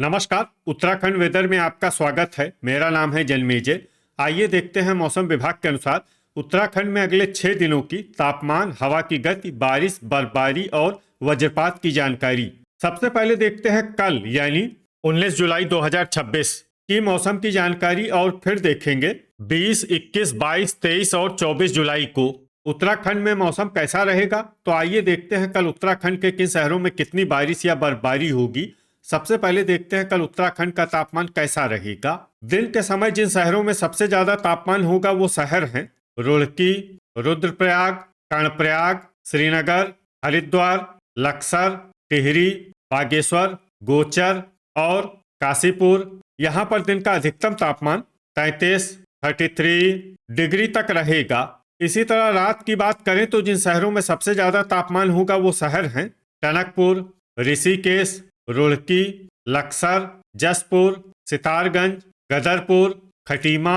नमस्कार। उत्तराखंड वेदर में आपका स्वागत है। मेरा नाम है जन्मेजय। आइए देखते हैं मौसम विभाग के अनुसार उत्तराखंड में अगले 6 दिनों की तापमान, हवा की गति, बारिश, बर्फबारी और वज्रपात की जानकारी। सबसे पहले देखते हैं कल यानी 19 जुलाई 2026 की मौसम की जानकारी और फिर देखेंगे 20, 21, 22, 23 और 24 जुलाई को उत्तराखंड में मौसम कैसा रहेगा। तो आइए देखते हैं कल उत्तराखंड के किन शहरों में कितनी बारिश या बर्फबारी होगी। सबसे पहले देखते हैं कल उत्तराखंड का तापमान कैसा रहेगा। दिन के समय जिन शहरों में सबसे ज्यादा तापमान होगा वो शहर हैं रुड़की, रुद्रप्रयाग, कर्णप्रयाग, श्रीनगर, हरिद्वार, लक्सर, टिहरी, बागेश्वर, गोचर और काशीपुर। यहाँ पर दिन का अधिकतम तापमान 33 डिग्री तक रहेगा। इसी तरह रात की बात करें तो जिन शहरों में सबसे ज्यादा तापमान होगा वो शहर हैं टनकपुर, ऋषिकेश, रुड़की, लक्सर, जसपुर, सितारगंज, गदरपुर, खटीमा,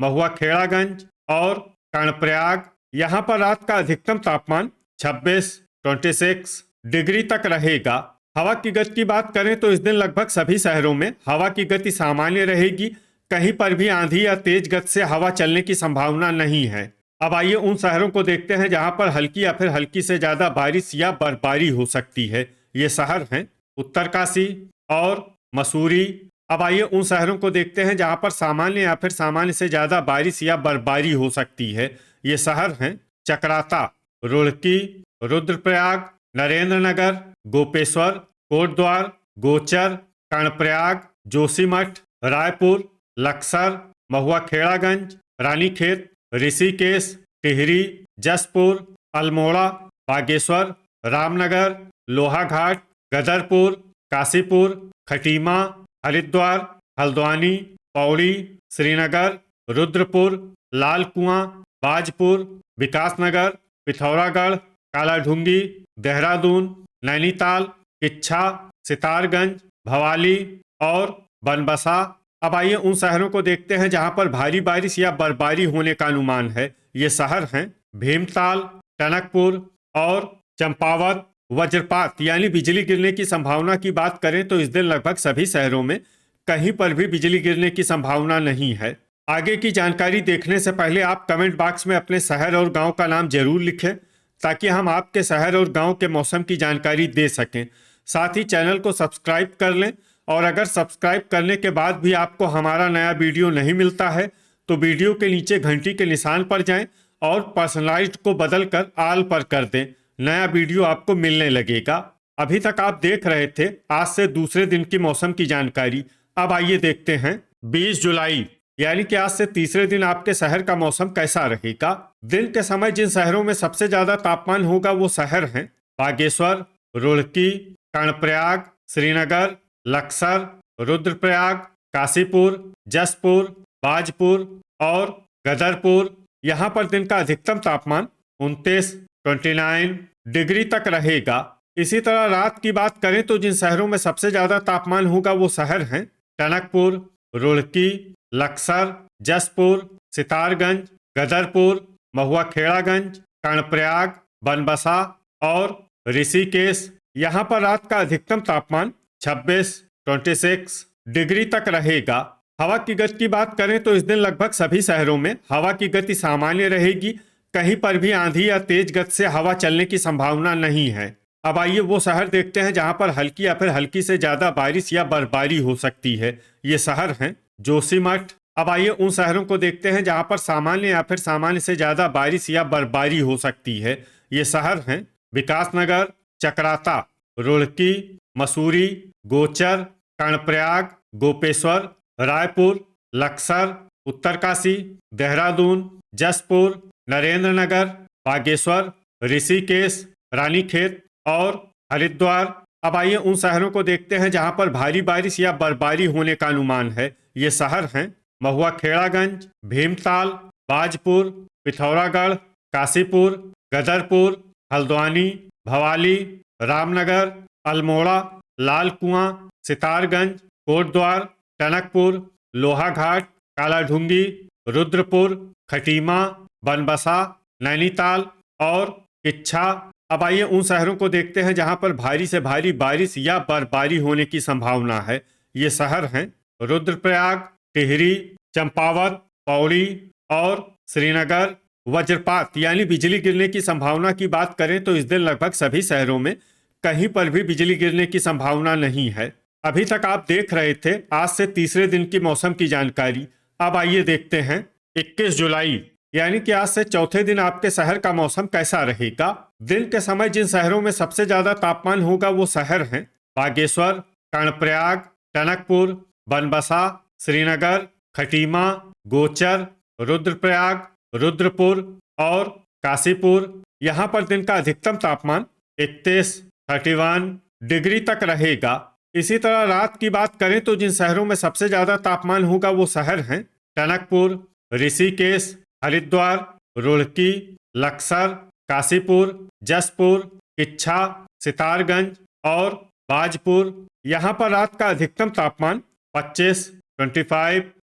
महुआ खेड़ागंज और कर्णप्रयाग। यहाँ पर रात का अधिकतम तापमान 26 डिग्री तक रहेगा। हवा की गति की बात करें तो इस दिन लगभग सभी शहरों में हवा की गति सामान्य रहेगी। कहीं पर भी आंधी या तेज गति से हवा चलने की संभावना नहीं है। अब आइए उन शहरों को देखते हैं जहां पर हल्की या फिर हल्की से ज्यादा बारिश या बर्फबारी हो सकती है। ये शहर हैं उत्तरकाशी और मसूरी। अब आइए उन शहरों को देखते हैं जहां पर सामान्य या फिर सामान्य से ज्यादा बारिश या बर्फबारी हो सकती है। ये शहर हैं चकराता, रुड़की, रुद्रप्रयाग, नरेंद्रनगर, गोपेश्वर, कोटद्वार, गोचर, कर्णप्रयाग, जोशीमठ, रायपुर, लक्सर, महुआ खेड़ागंज, रानीखेत, ऋषिकेश, टिहरी, जसपुर, अल्मोड़ा, बागेश्वर, रामनगर, लोहाघाट, गदरपुर, काशीपुर, खटीमा, हरिद्वार, हल्द्वानी, पौड़ी, श्रीनगर, रुद्रपुर, लाल कुआं, बाजपुर, विकासनगर, पिथौरागढ़, कालाढूंगी, देहरादून, नैनीताल, किच्छा, सितारगंज, भवाली और बनबसा। अब आइए उन शहरों को देखते हैं जहां पर भारी बारिश या बर्फबारी होने का अनुमान है। ये शहर हैं भीमताल, टनकपुर और चंपावत। वज्रपात यानी बिजली गिरने की संभावना की बात करें तो इस दिन लगभग सभी शहरों में कहीं पर भी बिजली गिरने की संभावना नहीं है। आगे की जानकारी देखने से पहले आप कमेंट बॉक्स में अपने शहर और गांव का नाम जरूर लिखें ताकि हम आपके शहर और गांव के मौसम की जानकारी दे सकें। साथ ही चैनल को सब्सक्राइब कर लें और अगर सब्सक्राइब करने के बाद भी आपको हमारा नया वीडियो नहीं मिलता है तो वीडियो के नीचे घंटी के निशान पर जाएं और पर्सनलाइज्ड को बदलकर ऑल पर कर दें। नया वीडियो आपको मिलने लगेगा। अभी तक आप देख रहे थे आज से दूसरे दिन की मौसम की जानकारी। अब आइए देखते हैं 20 जुलाई यानी कि आज से तीसरे दिन आपके शहर का मौसम कैसा रहेगा। दिन के समय जिन शहरों में सबसे ज्यादा तापमान होगा वो शहर हैं बागेश्वर, रुड़की, कर्णप्रयाग, श्रीनगर, लक्सर, रुद्रप्रयाग, काशीपुर, जसपुर, बाजपुर और गदरपुर। यहाँ पर दिन का अधिकतम तापमान 29 डिग्री तक रहेगा। इसी तरह रात की बात करें तो जिन शहरों में सबसे ज्यादा तापमान होगा वो शहर हैं टनकपुर, रुड़की, लक्सर, जसपुर, सितारगंज, गदरपुर, महुआ खेड़ागंज, कर्णप्रयाग, बनबसा और ऋषिकेश। यहाँ पर रात का अधिकतम तापमान 26 डिग्री तक रहेगा। हवा की गति की बात करें तो इस दिन लगभग सभी शहरों में हवा की गति सामान्य रहेगी। कहीं पर भी आंधी या तेज गति से हवा चलने की संभावना नहीं है। अब आइए वो शहर देखते हैं जहां पर हल्की या फिर हल्की से ज्यादा बारिश या बर्फबारी हो सकती है। ये शहर हैं जोशीमठ। अब आइए उन शहरों को देखते हैं जहां पर सामान्य या फिर सामान्य से ज्यादा बारिश या बर्फबारी हो सकती है। ये शहर हैं विकासनगर, चकराता, रुड़की, मसूरी, गोचर, कर्णप्रयाग, गोपेश्वर, रायपुर, लक्सर, उत्तरकाशी, देहरादून, जसपुर, नरेंद्रनगर, बागेश्वर, ऋषिकेश, रानीखेत और हरिद्वार। अब आइए उन शहरों को देखते हैं जहां पर भारी बारिश या बर्फबारी होने का अनुमान है। ये शहर हैं महुआ खेड़ागंज, भीमताल, बाजपुर, पिथौरागढ़, काशीपुर, गदरपुर, हल्द्वानी, भवाली, रामनगर, अल्मोड़ा, लाल कुआं, सितारगंज, कोटद्वार, टनकपुर, लोहाघाट, कालाढूंगी, रुद्रपुर, खटीमा, बनबसा, नैनीताल और किच्छा। अब आइए उन शहरों को देखते हैं जहां पर भारी से भारी बारिश या बर्फबारी होने की संभावना है। ये शहर हैं रुद्रप्रयाग, टिहरी, चंपावत, पौड़ी और श्रीनगर। वज्रपात यानी बिजली गिरने की संभावना की बात करें तो इस दिन लगभग सभी शहरों में कहीं पर भी बिजली गिरने की संभावना नहीं है। अभी तक आप देख रहे थे आज से तीसरे दिन की मौसम की जानकारी। अब आइए देखते हैं 21 जुलाई यानी कि आज से चौथे दिन आपके शहर का मौसम कैसा रहेगा। दिन के समय जिन शहरों में सबसे ज्यादा तापमान होगा वो शहर हैं बागेश्वर, कर्णप्रयाग, टनकपुर, बनबसा, श्रीनगर, खटीमा, गोचर, रुद्रप्रयाग, रुद्रपुर और काशीपुर। यहाँ पर दिन का अधिकतम तापमान 31 डिग्री तक रहेगा। इसी तरह रात की बात करें तो जिन शहरों में सबसे ज्यादा तापमान होगा वो शहर हैं टनकपुर, ऋषिकेश, हरिद्वार, रुड़की, लक्सर, काशीपुर, जसपुर, किच्छा, सितारगंज और बाजपुर। यहाँ पर रात का अधिकतम तापमान 25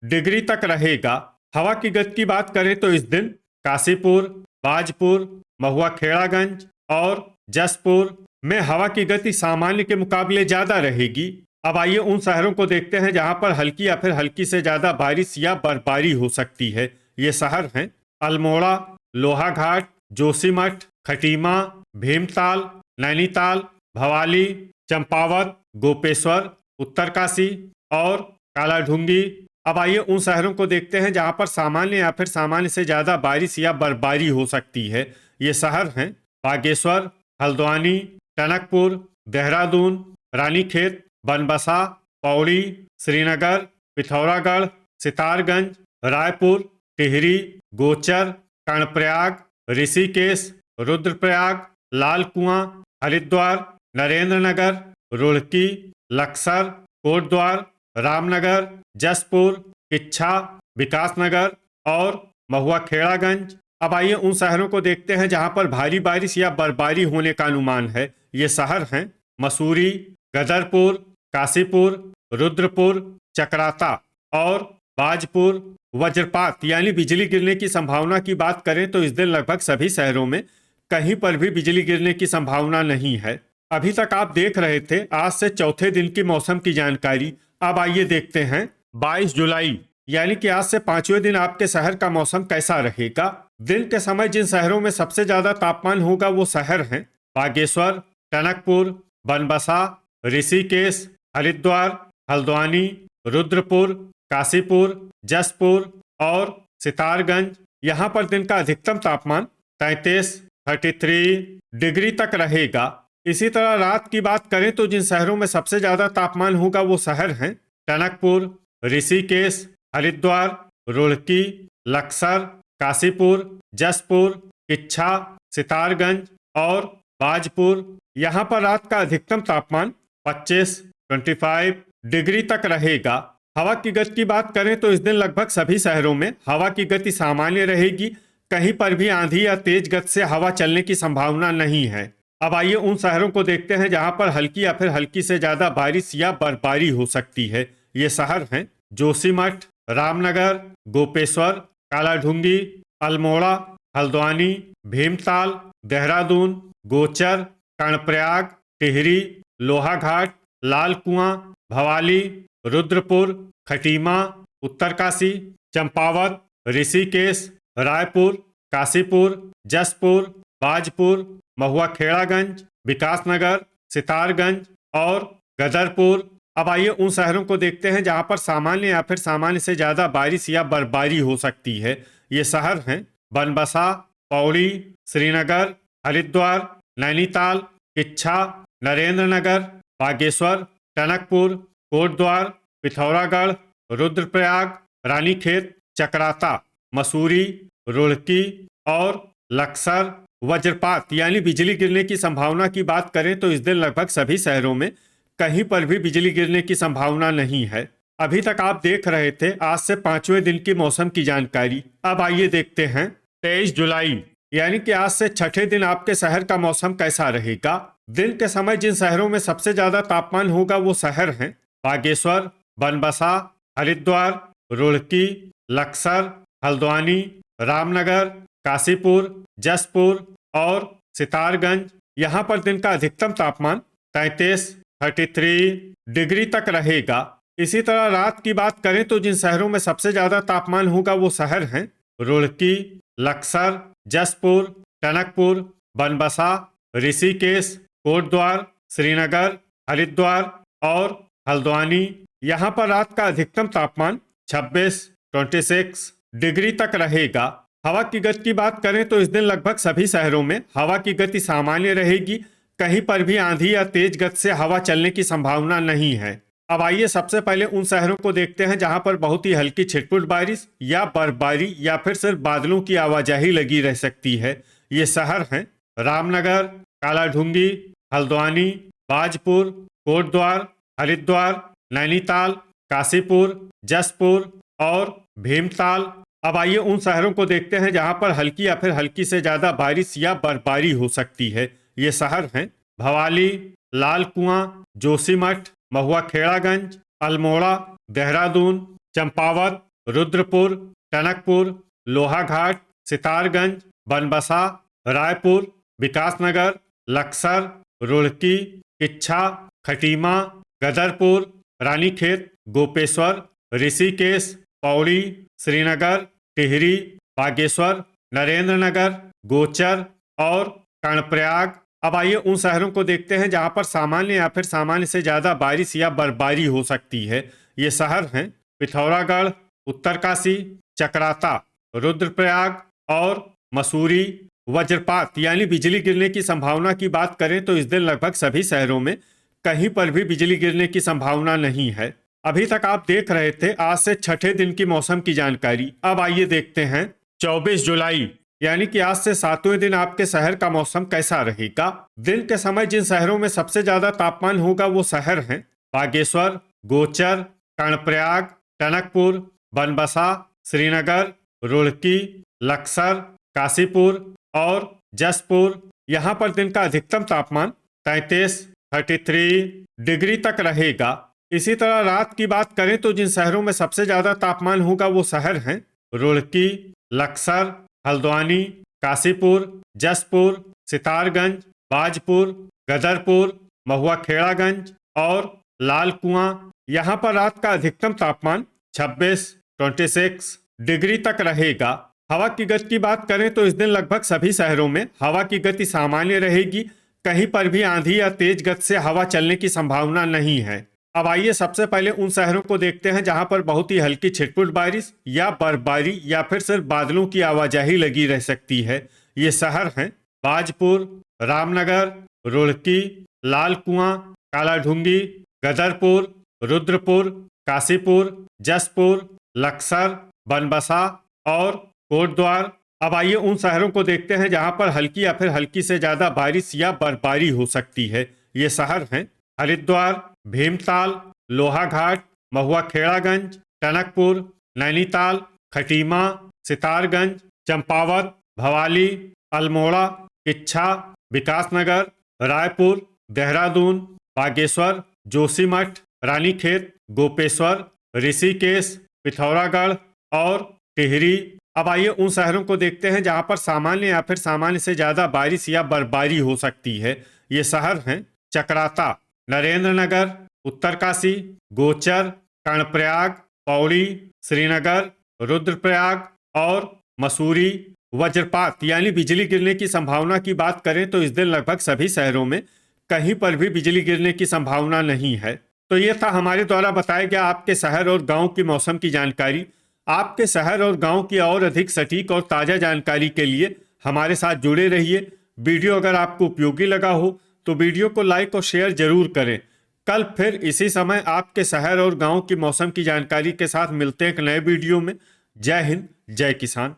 डिग्री तक रहेगा। हवा की गति की बात करें तो इस दिन काशीपुर, बाजपुर, महुआ खेड़ागंज और जसपुर में हवा की गति सामान्य के मुकाबले ज्यादा रहेगी। अब आइए उन शहरों को देखते हैं जहां पर हल्की या फिर हल्की से ज्यादा बारिश या बर्फबारी हो सकती है। ये शहर हैं अल्मोड़ा, लोहाघाट, जोशीमठ, खटीमा, भीमताल, नैनीताल, भवाली, चंपावत, गोपेश्वर, उत्तरकाशी और कालाढूंगी। अब आइए उन शहरों को देखते हैं जहां पर सामान्य या फिर सामान्य से ज्यादा बारिश या बर्फबारी हो सकती है। ये शहर हैं बागेश्वर, हल्द्वानी, टनकपुर, देहरादून, रानीखेत, बनबसा, पौड़ी, श्रीनगर, पिथौरागढ़, सितारगंज, रायपुर, टिहरी, गोचर, कर्णप्रयाग, ऋषिकेश, रुद्रप्रयाग, लाल कुआं, हरिद्वार, नरेंद्रनगर, रुड़की, लक्सर, कोटद्वार, रामनगर, जसपुर, किच्छा, विकासनगर और महुआ खेड़ागंज। अब आइए उन शहरों को देखते हैं जहां पर भारी बारिश या बर्फबारी होने का अनुमान है। ये शहर हैं मसूरी, गदरपुर, काशीपुर, रुद्रपुर, चकराता और बाजपुर। वज्रपात यानी बिजली गिरने की संभावना की बात करें तो इस दिन लगभग सभी शहरों में कहीं पर भी बिजली गिरने की संभावना नहीं है। अभी तक आप देख रहे थे आज से चौथे दिन की मौसम की जानकारी। अब आइए देखते हैं 22 जुलाई यानी कि आज से पांचवें दिन आपके शहर का मौसम कैसा रहेगा। दिन के समय जिन शहरों में सबसे ज्यादा तापमान होगा वो शहर हैं बागेश्वर, टनकपुर, बनबसा, ऋषिकेश, हरिद्वार, हल्द्वानी, रुद्रपुर, काशीपुर, जसपुर और सितारगंज। यहाँ पर दिन का अधिकतम तापमान 33 डिग्री तक रहेगा। इसी तरह रात की बात करें तो जिन शहरों में सबसे ज्यादा तापमान होगा वो शहर हैं टनकपुर, ऋषिकेश, हरिद्वार, रुड़की, लक्सर, काशीपुर, जसपुर, किच्छा, सितारगंज और बाजपुर। यहाँ पर रात का अधिकतम तापमान 25 डिग्री तक रहेगा। हवा की गति की बात करें तो इस दिन लगभग सभी शहरों में हवा की गति सामान्य रहेगी। कहीं पर भी आंधी या तेज गति से हवा चलने की संभावना नहीं है। अब आइए उन शहरों को देखते हैं जहां पर हल्की या फिर हल्की से ज्यादा बारिश या बर्फबारी हो सकती है। ये शहर हैं जोशीमठ, रामनगर, गोपेश्वर, कालाढूंगी, अल्मोड़ा, हल्द्वानी, भीमताल, देहरादून, गोचर, कर्णप्रयाग, टिहरी, लोहाघाट, लाल कुआं, भवाली, रुद्रपुर, खटीमा, उत्तरकाशी, चंपावत, ऋषिकेश, रायपुर, काशीपुर, जसपुर, बाजपुर, महुआ खेड़ागंज, विकासनगर, सितारगंज और गदरपुर। अब आइए उन शहरों को देखते हैं जहां पर सामान्य या फिर सामान्य से ज्यादा बारिश या बर्फबारी हो सकती है। ये शहर हैं बनबसा, पौड़ी, श्रीनगर, हरिद्वार, नैनीताल, किच्छा, नरेंद्रनगर, बागेश्वर, टनकपुर, कोटद्वार, पिथौरागढ़, रुद्रप्रयाग, रानीखेत, चकराता, मसूरी, रुड़की और लक्सर। वज्रपात यानी बिजली गिरने की संभावना की बात करें तो इस दिन लगभग सभी शहरों में कहीं पर भी बिजली गिरने की संभावना नहीं है। अभी तक आप देख रहे थे आज से पांचवें दिन की मौसम की जानकारी। अब आइए देखते हैं 23 जुलाई यानी कि आज से छठे दिन आपके शहर का मौसम कैसा रहेगा। दिन के समय जिन शहरों में सबसे ज्यादा तापमान होगा वो शहर हैं बागेश्वर, बनबसा, हरिद्वार, रुड़की, लक्सर, हल्द्वानी, रामनगर, काशीपुर, जसपुर और सितारगंज। यहाँ पर दिन का अधिकतम तापमान 33 डिग्री तक रहेगा। इसी तरह रात की बात करें तो जिन शहरों में सबसे ज्यादा तापमान होगा वो शहर हैं रुड़की, लक्सर, जसपुर, टनकपुर, बनबसा, ऋषिकेश, कोटद्वार, श्रीनगर, हरिद्वार और हल्द्वानी। यहाँ पर रात का अधिकतम तापमान 26 डिग्री तक रहेगा। हवा की गति की बात करें तो इस दिन लगभग सभी शहरों में हवा की गति सामान्य रहेगी। कहीं पर भी आंधी या तेज गति से हवा चलने की संभावना नहीं है। अब आइए सबसे पहले उन शहरों को देखते हैं जहां पर बहुत ही हल्की छिटपुट बारिश या बर्फबारी या फिर सिर्फ बादलों की आवाजाही लगी रह सकती है। ये शहर हैं रामनगर, कालाढूंगी, हल्द्वानी, बाजपुर, कोटद्वार, हरिद्वार, नैनीताल, काशीपुर, जसपुर और भीमताल। अब आइए उन शहरों को देखते हैं जहां पर हल्की या फिर हल्की से ज्यादा बारिश या बर्फबारी हो सकती है। ये शहर हैं भवाली, लाल कुआं, जोशीमठ, महुआ खेड़ागंज, अल्मोड़ा, देहरादून, चंपावत, रुद्रपुर, टनकपुर, लोहाघाट, सितारगंज, बनबसा, रायपुर, विकासनगर, लक्सर, रुड़की, किच्छा, खटीमा, गदरपुर, रानीखेत, गोपेश्वर, ऋषिकेश, पौड़ी, श्रीनगर, टिहरी, बागेश्वर, नरेंद्रनगर, गोचर और कर्णप्रयाग। अब आइए उन शहरों को देखते हैं जहां पर सामान्य या फिर सामान्य से ज्यादा बारिश या बर्फबारी हो सकती है। ये शहर हैं पिथौरागढ़, उत्तरकाशी, चकराता, रुद्रप्रयाग और मसूरी। वज्रपात यानी बिजली गिरने की संभावना की बात करें तो इस दिन लगभग सभी शहरों में कहीं पर भी बिजली गिरने की संभावना नहीं है। अभी तक आप देख रहे थे आज से छठे दिन की मौसम की जानकारी। अब आइए देखते हैं 24 जुलाई यानी कि आज से 7वें दिन आपके शहर का मौसम कैसा रहेगा। दिन के समय जिन शहरों में सबसे ज्यादा तापमान होगा वो शहर हैं बागेश्वर, गोचर, कर्णप्रयाग, टनकपुर, बनबसा, श्रीनगर, रुड़की, लक्सर, काशीपुर और जसपुर। यहाँ पर दिन का अधिकतम तापमान 33 डिग्री तक रहेगा। इसी तरह रात की बात करें तो जिन शहरों में सबसे ज्यादा तापमान होगा वो शहर हैं रुड़की, लक्सर, हल्द्वानी, काशीपुर, जसपुर, सितारगंज, बाजपुर, गदरपुर, महुआ खेड़ागंज और लाल कुआं। यहाँ पर रात का अधिकतम तापमान 26 डिग्री तक रहेगा। हवा की गति की बात करें तो इस दिन लगभग सभी शहरों में हवा की गति सामान्य रहेगी। कहीं पर भी आंधी या तेज गति से हवा चलने की संभावना नहीं है। अब आइए सबसे पहले उन शहरों को देखते हैं जहां पर बहुत ही हल्की छिटपुट बारिश या बर्फबारी या फिर सिर्फ बादलों की आवाजाही लगी रह सकती है। ये शहर हैं बाजपुर, रामनगर, रुड़की, लाल कुआं, कालाढूंगी, गदरपुर, रुद्रपुर, काशीपुर, जसपुर, लक्सर, बनबसा और कोटद्वार। अब आइए उन शहरों को देखते हैं जहां पर हल्की या फिर हल्की से ज्यादा बारिश या बर्फबारी हो सकती है। ये शहर हैं हरिद्वार, भीमताल, लोहाघाट, महुआ खेड़ागंज, टनकपुर, नैनीताल, खटीमा, सितारगंज, चंपावत, भवाली, अल्मोड़ा, किच्छा, विकासनगर, रायपुर, देहरादून, बागेश्वर, जोशीमठ, रानीखेत, गोपेश्वर, ऋषिकेश, पिथौरागढ़ और टिहरी। अब आइए उन शहरों को देखते हैं जहां पर सामान्य या फिर सामान्य से ज्यादा बारिश या बर्फबारी हो सकती है। ये शहर हैं चकराता, नरेंद्रनगर, उत्तरकाशी, गोचर, कर्णप्रयाग, पौड़ी, श्रीनगर, रुद्रप्रयाग और मसूरी। वज्रपात यानी बिजली गिरने की संभावना की बात करें तो इस दिन लगभग सभी शहरों में कहीं पर भी बिजली गिरने की संभावना नहीं है। तो ये था हमारे द्वारा बताया गया आपके शहर और गांव की मौसम की जानकारी। आपके शहर और गांव की और अधिक सटीक और ताज़ा जानकारी के लिए हमारे साथ जुड़े रहिए। वीडियो अगर आपको उपयोगी लगा हो तो वीडियो को लाइक और शेयर जरूर करें। कल फिर इसी समय आपके शहर और गांव की मौसम की जानकारी के साथ मिलते हैं एक नए वीडियो में। जय हिंद, जय किसान।